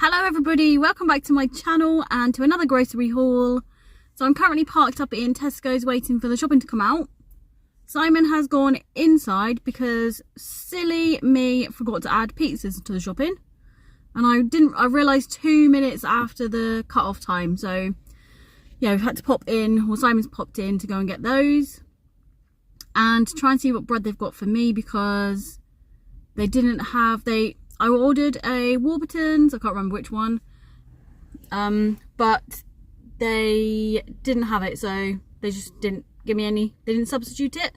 Hello everybody, welcome back to my channel and to another grocery haul. So I'm currently parked up in Tesco's waiting for the shopping to come out. Simon has gone inside because silly me forgot to add pizzas to the shopping. And I realised 2 minutes after the cut-off time. So yeah, we've had to pop in, or Simon's popped in to go and get those. And to try and see what bread they've got for me because they didn't have, I ordered a Warburton's, I can't remember which one, but they didn't have it, so they just didn't give me any, they didn't substitute it.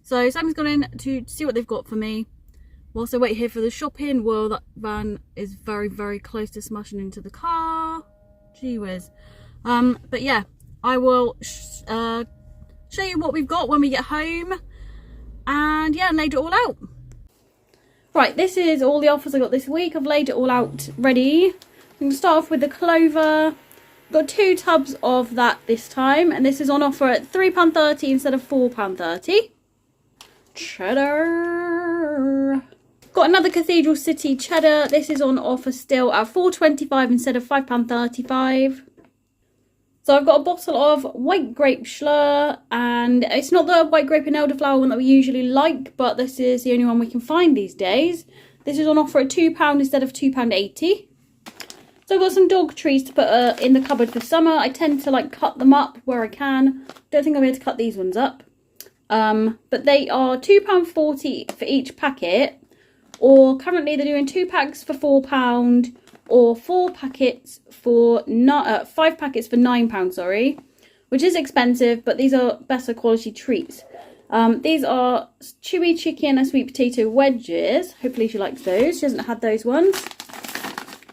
So Simon's gone in to see what they've got for me whilst I wait here for the shopping. Well, that van is very, very close to smashing into the car. Gee whiz. But yeah, I will show you what we've got when we get home and yeah, laid it all out. Right, this is all the offers I got this week. I've laid it all out ready. I'm going to start off with the clover. Got 2 tubs of that this time, and this is on offer at £3.30 instead of £4.30. Cheddar. Got another Cathedral City cheddar. This is on offer still at £4.25 instead of £5.35. So I've got a bottle of white grape Schlur, and it's not the white grape and elderflower one that we usually like, but this is the only one we can find these days. This is on offer at £2 instead of £2.80. So I've got some dog trees to put in the cupboard for summer. I tend to like cut them up where I can. Don't think I'll be able to cut these ones up. But they are £2.40 for each packet, or currently they're doing 2 packs for £4, or 4 packets for 5 packets for £9, sorry, which is expensive, but these are better quality treats. These are chewy chicken and sweet potato wedges. Hopefully she likes those. She hasn't had those ones.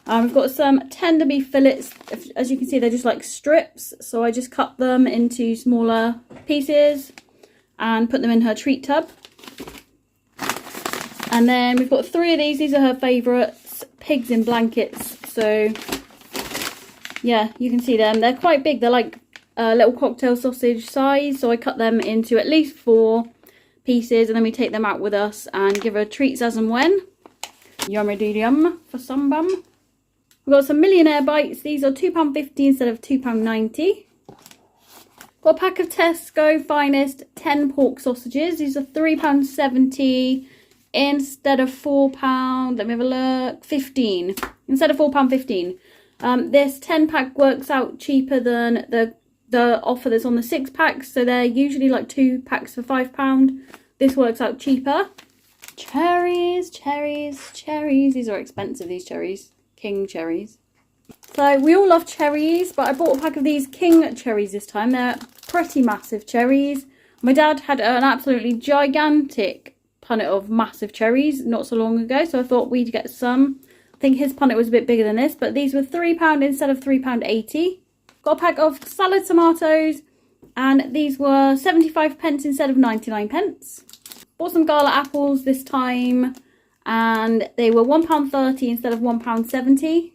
We've got some tender beef fillets. As you can see, they're just like strips, so I just cut them into smaller pieces and put them in her treat tub. And then we've got 3 of these. These are her favourites. Pigs in blankets. So yeah, you can see them. They're quite big. They're like little cocktail sausage size. So I cut them into at least 4 pieces, and then we take them out with us and give her treats as and when. Yum for some bum. We've got some Millionaire Bites. These are £2.50 instead of £2.90. Got a pack of Tesco Finest 10 pork sausages. These are £3.70 instead of £4. Let me have a look. 15 instead of £4.15. This 10 pack works out cheaper than the offer that's on the 6 packs. So they're usually like 2 packs for £5. This works out cheaper. Cherries. These are expensive, these cherries. King cherries. So we all love cherries, but I bought a pack of these King cherries this time. They're pretty massive cherries. My dad had an absolutely gigantic punnet of massive cherries not so long ago, so I thought we'd get some. I think his punnet was a bit bigger than this, but these were £3 instead of £3.80. Got a pack of salad tomatoes, and these were 75p instead of 99p. Bought some gala apples this time, and they were £1.30 instead of £1.70.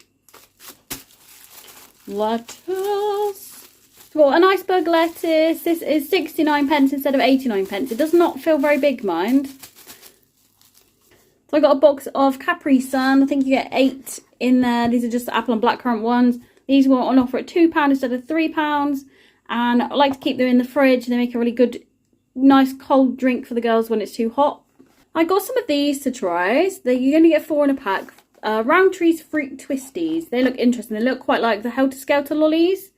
Lettuce. Well, an iceberg lettuce. This is 69p instead of 89p. It does not feel very big, mind. So I got a box of Capri Sun. I think you get 8 in there. These are just the apple and blackcurrant ones. These were on offer at £2 instead of £3. And I like to keep them in the fridge. They make a really good, nice cold drink for the girls when it's too hot. I got some of these to try. So you only get 4 in a pack. Roundtree's Fruit Twisties. They look interesting. They look quite like the Helter Skelter lollies.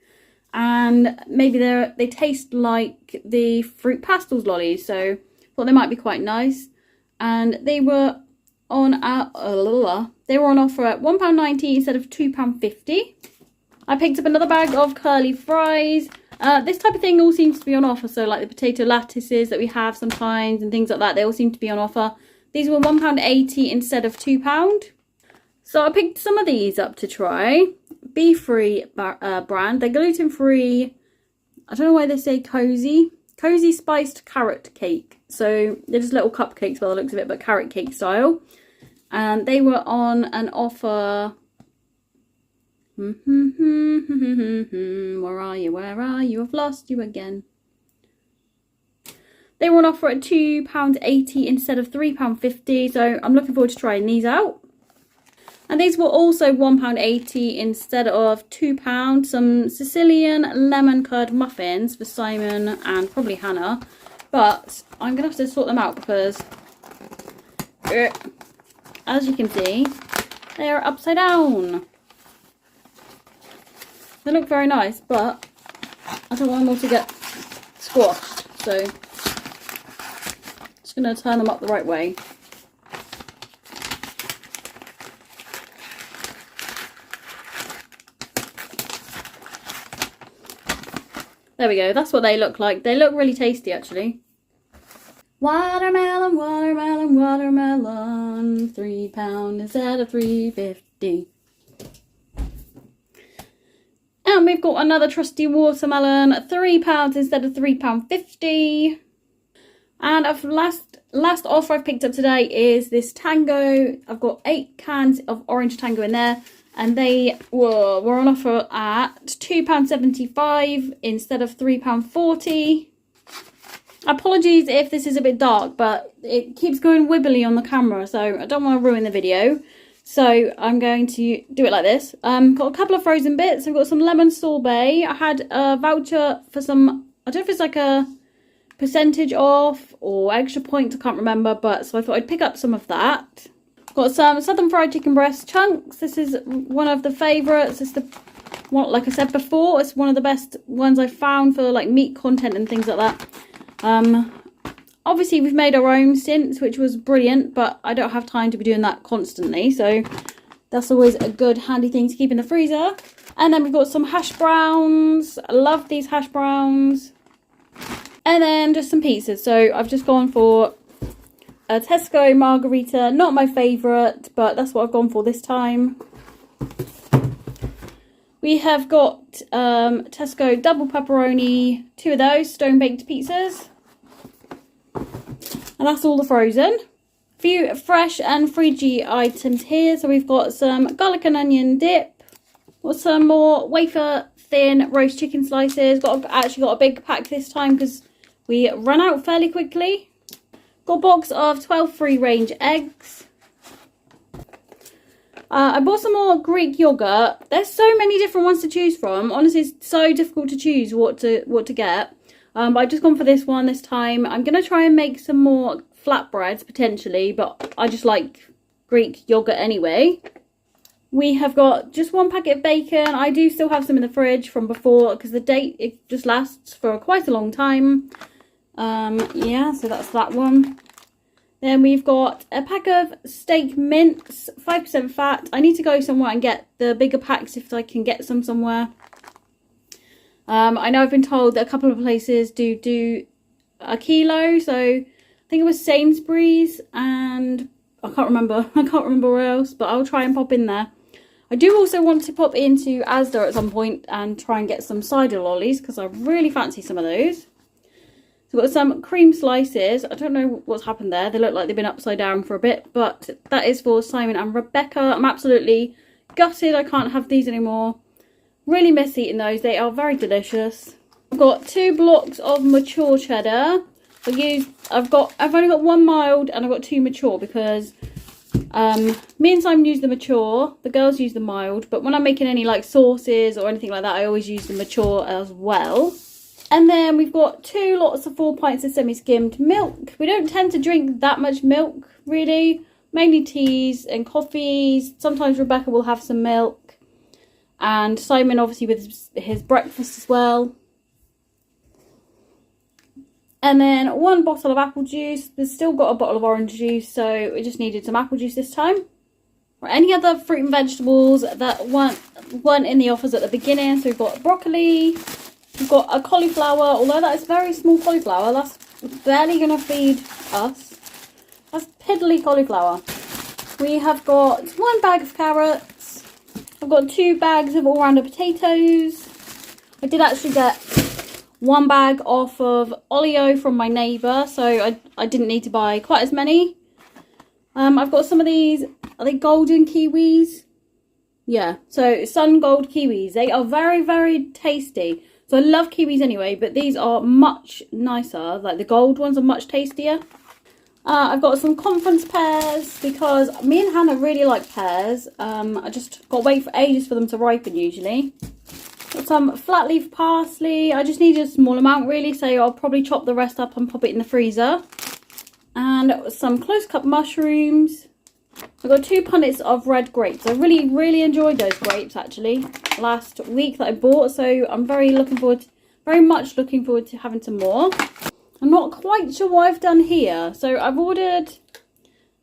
And maybe they taste like the Fruit Pastels lollies. So I thought they might be quite nice. And they were on offer at £1.90 instead of £2.50. I picked up another bag of curly fries. This type of thing all seems to be on offer. So like the potato lattices that we have sometimes and things like that, they all seem to be on offer. These were £1.80 instead of £2. So I picked some of these up to try. Be Free brand. They're gluten-free. I don't know why they say cozy. Cozy spiced carrot cake. So they're just little cupcakes by the looks of it, but carrot cake style. And they were on an offer. Where are you? Where are you? I've lost you again. They were on offer at £2.80 instead of £3.50. So I'm looking forward to trying these out. And these were also £1.80 instead of £2. Some Sicilian lemon curd muffins for Simon and probably Hannah. But I'm going to have to sort them out because, as you can see, they are upside down. They look very nice, but I don't want them all to get squashed. So I'm just going to turn them up the right way. There we go, that's what they look like. They look really tasty actually. Watermelon, watermelon, watermelon, £3 instead of £3.50. And we've got another trusty watermelon, £3 instead of £3.50. And last offer I've picked up today is this Tango. I've got 8 cans of orange Tango in there. And they were on offer at £2.75 instead of £3.40. Apologies if this is a bit dark, but it keeps going wibbly on the camera, so I don't want to ruin the video. So I'm going to do it like this. Got a couple of frozen bits. I've got some lemon sorbet. I had a voucher for some, I don't know if it's like a percentage off or extra points, I can't remember, but so I thought I'd pick up some of that. Got some southern fried chicken breast chunks. This is one of the favourites. It's the one, like I said before, it's one of the best ones I've found for like meat content and things like that. Obviously we've made our own since, which was brilliant, but I don't have time to be doing that constantly, so that's always a good handy thing to keep in the freezer. And then we've got some hash browns. I love these hash browns. And then just some pizzas. So I've just gone for a Tesco margarita, not my favourite, but that's what I've gone for this time. We have got Tesco double pepperoni, 2 of those stone baked pizzas. And that's all the frozen. A few fresh and fridgy items here. So we've got some garlic and onion dip. Got some more wafer thin roast chicken slices. Actually got a big pack this time because we ran out fairly quickly. Got a box of 12 free range eggs. I bought some more Greek yogurt. There's so many different ones to choose from. Honestly, it's so difficult to choose what to get. But I've just gone for this one this time. I'm going to try and make some more flatbreads potentially, but I just like Greek yogurt anyway. We have got just 1 packet of bacon. I do still have some in the fridge from before because the date, it just lasts for quite a long time. Yeah, so that's that one. Then we've got a pack of steak mince, 5% fat. I need to go somewhere and get the bigger packs if I can get some somewhere. I know I've been told that a couple of places do a kilo, so I think it was Sainsbury's and I can't remember where else, but I'll try and pop in there. I do also want to pop into Asda at some point and try and get some cider lollies because I really fancy some of those. So we've got some cream slices. I don't know what's happened there. They look like they've been upside down for a bit, but that is for Simon and Rebecca. I'm absolutely gutted I can't have these anymore. Really miss eating those. They are very delicious. I've got 2 blocks of mature cheddar. I've only got 1 mild and I've got 2 mature because me and Simon use the mature, the girls use the mild, but when I'm making any like sauces or anything like that, I always use the mature as well. And then we've got 2 lots of 4 pints of semi-skimmed milk. We don't tend to drink that much milk, really. Mainly teas and coffees. Sometimes Rebecca will have some milk. And Simon, obviously, with his breakfast as well. And then 1 bottle of apple juice. We've still got a bottle of orange juice, so we just needed some apple juice this time. Or any other fruit and vegetables that weren't in the offers at the beginning. So we've got broccoli. We've got a cauliflower, although that is very small cauliflower. That's barely going to feed us. That's piddly cauliflower. We have got 1 bag of carrots. I've got 2 bags of all-rounder potatoes. I did actually get 1 bag off of Olio from my neighbour, so I didn't need to buy quite as many. I've got some of these, are they golden kiwis? Yeah, so sun gold kiwis. They are very, very tasty. So I love kiwis anyway, but these are much nicer. Like the gold ones are much tastier. I've got some conference pears because me and Hannah really like pears. I just got to wait for ages for them to ripen usually. Got some flat leaf parsley. I just need a small amount really, so I'll probably chop the rest up and pop it in the freezer. And some close cut mushrooms. I've got 2 punnets of red grapes. I really enjoyed those grapes actually last week that I bought, so I'm very much looking forward to having some more. I'm not quite sure what I've done here. So I've ordered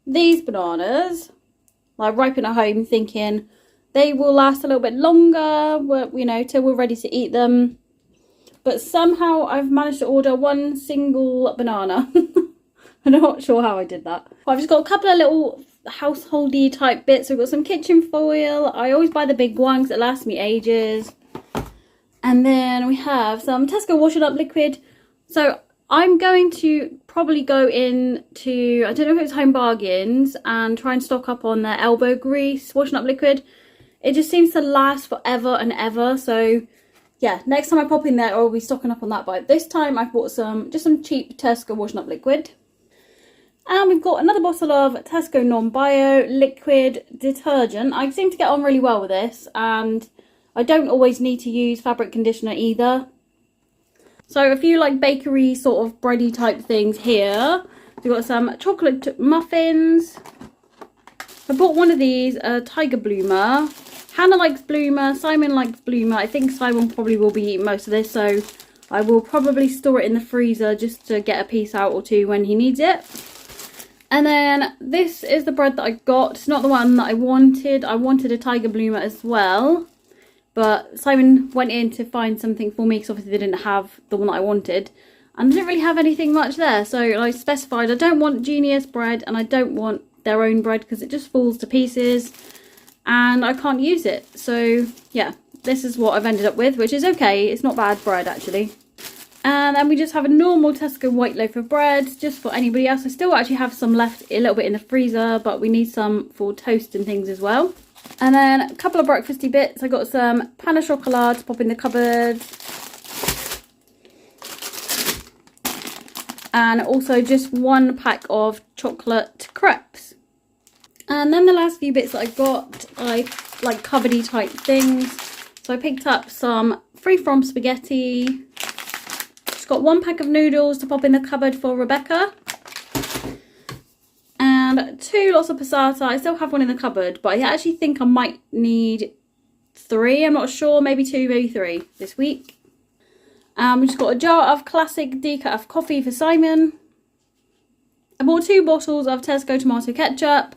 these bananas, like ripen at home, thinking they will last a little bit longer, you know, till we're ready to eat them. But somehow I've managed to order one single banana. I'm not sure how I did that. I've just got a couple of little householdy type bits. So we've got some kitchen foil. I always buy the big ones that last me ages. And then we have some Tesco washing up liquid. So I'm going to probably go into, I don't know if it's Home Bargains, and try and stock up on their elbow grease washing up liquid. It just seems to last forever and ever. So yeah, next time I pop in there, I'll be stocking up on that. But this time I've bought just some cheap Tesco washing up liquid. And we've got another bottle of Tesco non-bio liquid detergent. I seem to get on really well with this, and I don't always need to use fabric conditioner either. So a few like bakery sort of bready type things here. We've got some chocolate muffins. I bought one of these, a Tiger Bloomer. Hannah likes Bloomer, Simon likes Bloomer. I think Simon probably will be eating most of this, so I will probably store it in the freezer just to get a piece out or two when he needs it. And then this is the bread that I got. It's not the one that I wanted. I wanted a Tiger Bloomer as well. But Simon went in to find something for me because obviously they didn't have the one that I wanted. And I didn't really have anything much there. So I specified I don't want Genius bread and I don't want their own bread because it just falls to pieces. And I can't use it. So yeah, this is what I've ended up with, which is okay. It's not bad bread actually. And then we just have a normal Tesco white loaf of bread, just for anybody else. I still actually have some left a little bit in the freezer, but we need some for toast and things as well. And then a couple of breakfasty bits. I got some pain au chocolat to pop in the cupboard. And also just 1 pack of chocolate crepes. And then the last few bits that I got, like cupboardy type things. So I picked up some free from spaghetti. Got 1 pack of noodles to pop in the cupboard for Rebecca. And 2 lots of passata. I still have one in the cupboard, but I actually think I might need 3. I'm not sure. Maybe 2, maybe 3 this week. We just got a jar of classic decaf coffee for Simon. I bought 2 bottles of Tesco tomato ketchup.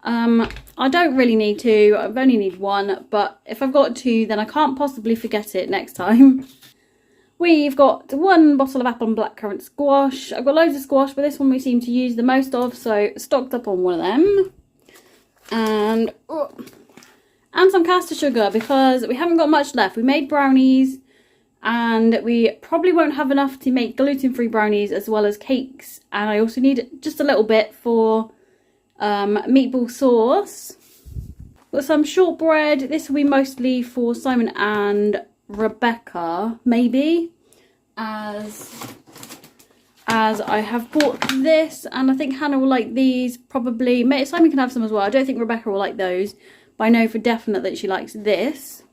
I don't really need 2. I only need 1. But if I've got 2, then I can't possibly forget it next time. We've got 1 bottle of apple and blackcurrant squash. I've got loads of squash, but this one we seem to use the most of, so stocked up on one of them. And some caster sugar, because we haven't got much left. We made brownies, and we probably won't have enough to make gluten-free brownies as well as cakes. And I also need just a little bit for meatball sauce. Got some shortbread. This will be mostly for Simon and Rebecca, maybe, as I have bought this, and I think Hannah will like these probably. Simon can have some as well. I don't think Rebecca will like those, but I know for definite that she likes this.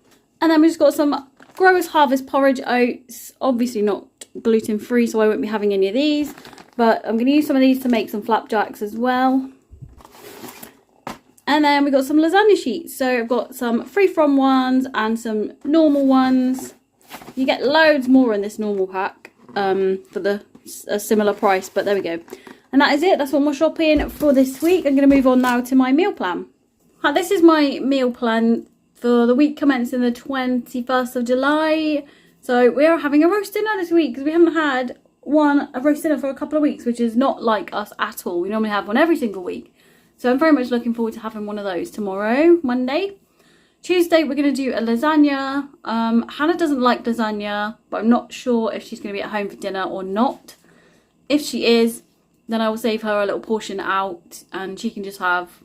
And then we just got some Growers Harvest porridge oats, obviously not gluten free, so I won't be having any of these, but I'm going to use some of these to make some flapjacks as well. And then we got some lasagna sheets. So I've got some free from ones and some normal ones. You get loads more in this normal pack for a similar price, but there we go. And that is it. That's all my shopping for this week. I'm going to move on now to my meal plan. This is my meal plan for the week commencing the 21st of July. So we are having a roast dinner this week because we haven't had a roast dinner for a couple of weeks, which is not like us at all. We normally have one every single week. So I'm very much looking forward to having one of those tomorrow, Monday. Tuesday, we're going to do a lasagna. Hannah doesn't like lasagna, but I'm not sure if she's going to be at home for dinner or not. If she is, then I will save her a little portion out and she can just have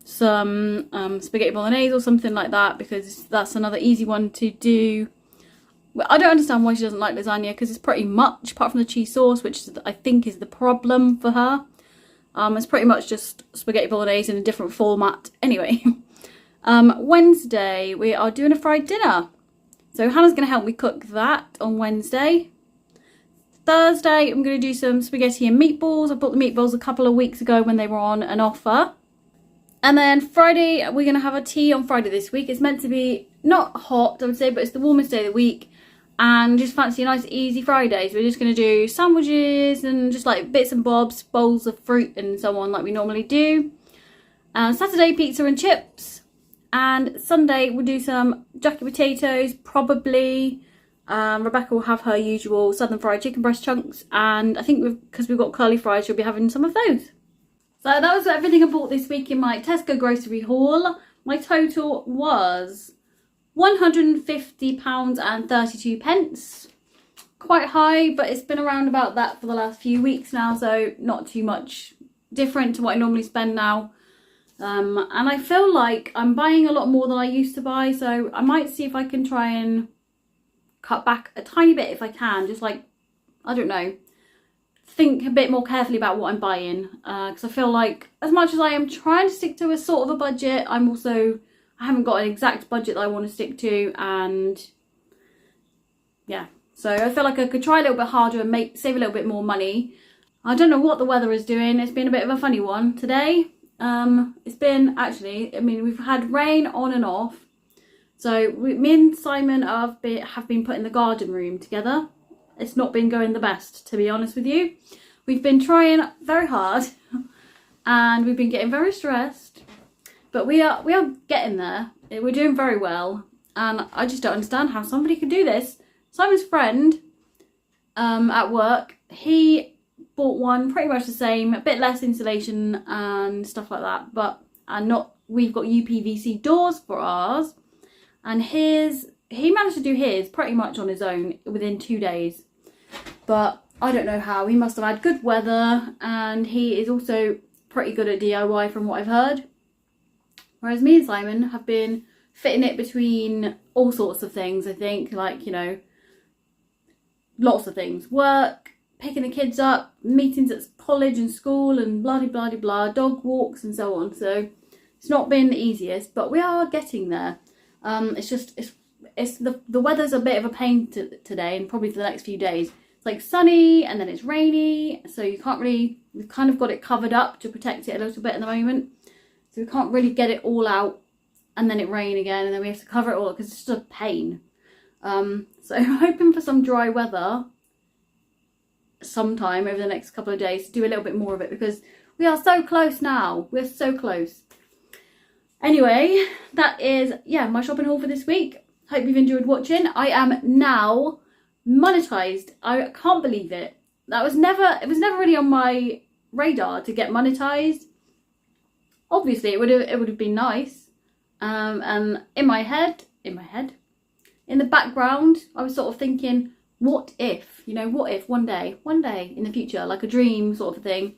some spaghetti bolognese or something like that, because that's another easy one to do. I don't understand why she doesn't like lasagna, because it's pretty much, apart from the cheese sauce, which I think is the problem for her. It's pretty much just spaghetti bolognese in a different format anyway. Wednesday, we are doing a fried dinner. So Hannah's going to help me cook that on Wednesday. Thursday, I'm going to do some spaghetti and meatballs. I bought the meatballs a couple of weeks ago when they were on an offer. And then Friday, we're going to have a tea on Friday this week. It's meant to be not hot, I would say, but it's the warmest day of the week. And just fancy a nice easy Friday. So we're just going to do sandwiches and just like bits and bobs, bowls of fruit and so on like we normally do. Saturday, pizza and chips. And Sunday, we'll do some jacket potatoes, probably. Rebecca will have her usual southern fried chicken breast chunks. And I think because we've got curly fries, she'll be having some of those. So that was everything I bought this week in my Tesco grocery haul. My total was £150.32. Quite high, but it's been around about that for the last few weeks now, so not too much different to what I normally spend now. And I feel like I'm buying a lot more than I used to buy, so I might see if I can try and cut back a tiny bit if I can, just like, I don't know, think a bit more carefully about what I'm buying, because I feel like as much as I am trying to stick to a sort of a budget, I haven't got an exact budget that I want to stick to, and yeah, so I feel like I could try a little bit harder and save a little bit more money. I don't know what the weather is doing. It's been a bit of a funny one today. It's been actually, I mean, we've had rain on and off. So me and Simon have been putting the garden room together. It's not been going the best, to be honest with you. We've been trying very hard and we've been getting very stressed, but we are getting there. We're doing very well, and I just don't understand how somebody could do this. Simon's friend at work, he bought one pretty much the same, a bit less insulation and stuff like that, we've got UPVC doors for ours, and he managed to do his pretty much on his own within 2 days. But I don't know how. He must have had good weather, and he is also pretty good at DIY from what I've heard. Whereas me and Simon have been fitting it between all sorts of things, I think, like, you know, lots of things. Work, picking the kids up, meetings at college and school, and blah-de-blah-de-blah, dog walks and so on. So it's not been the easiest, but we are getting there. It's the weather's a bit of a pain today, and probably for the next few days. It's like sunny and then it's rainy, so you can't really, we've kind of got it covered up to protect it a little bit at the moment. So we can't really get it all out and then it rain again, and then we have to cover it all because it's just a pain. So I'm hoping for some dry weather sometime over the next couple of days to do a little bit more of it, because we are so close now. We're so close. Anyway, that is, yeah, my shopping haul for this week. Hope you've enjoyed watching. I am now monetized. I can't believe it. It was never really on my radar to get monetized. Obviously, it would have been nice. And in the background, I was sort of thinking, what if, what if one day in the future, like a dream sort of thing.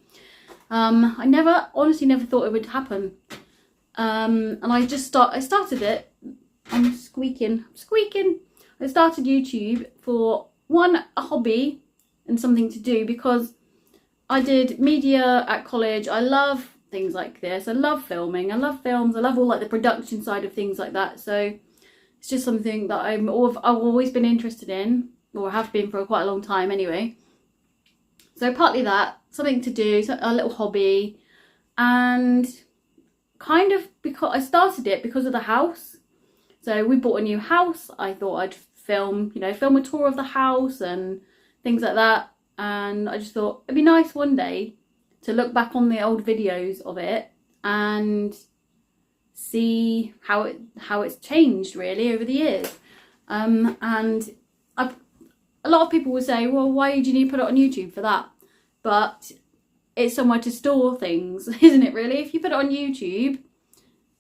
I honestly never thought it would happen. And I started it. I'm squeaking. I started YouTube for a hobby and something to do, because I did media at college. I love things like this. I love filming. I love films. I love all like the production side of things like that. So it's just something that I've always been interested in, or have been for quite a long time anyway. So partly that, something to do, a little hobby, and kind of because I started it because of the house. So we bought a new house. I thought I'd film a tour of the house and things like that. And I just thought it'd be nice one day to look back on the old videos of it and see how it's changed really over the years. And a lot of people will say, well, why do you need to put it on YouTube for that? But it's somewhere to store things, isn't it really? If you put it on YouTube,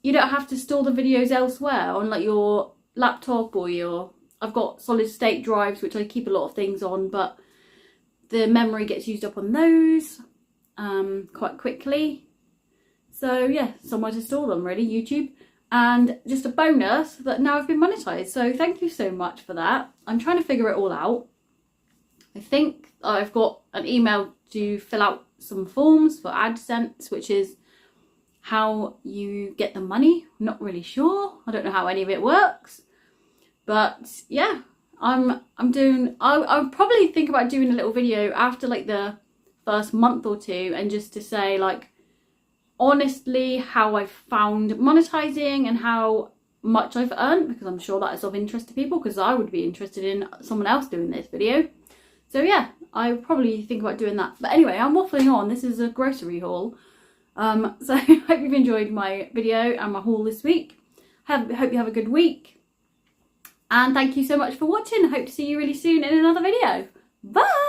you don't have to store the videos elsewhere on like your laptop or I've got solid state drives which I keep a lot of things on, but the memory gets used up on those quite quickly. So yeah, somewhere to store them really, YouTube. And just a bonus that now I've been monetized, so thank you so much for that. I'm trying to figure it all out. I think I've got an email to fill out some forms for AdSense, which is how you get the money. I'm not really sure. I don't know how any of it works. But yeah, I'll probably think about doing a little video after like the first month or two, and just to say like honestly how I've found monetizing and how much I've earned, because I'm sure that is of interest to people, because I would be interested in someone else doing this video. So yeah, I probably think about doing that. But anyway, I'm waffling on. This is a grocery haul. So I hope you've enjoyed my video and my haul this week. Hope you have a good week. And thank you so much for watching. I hope to see you really soon in another video. Bye!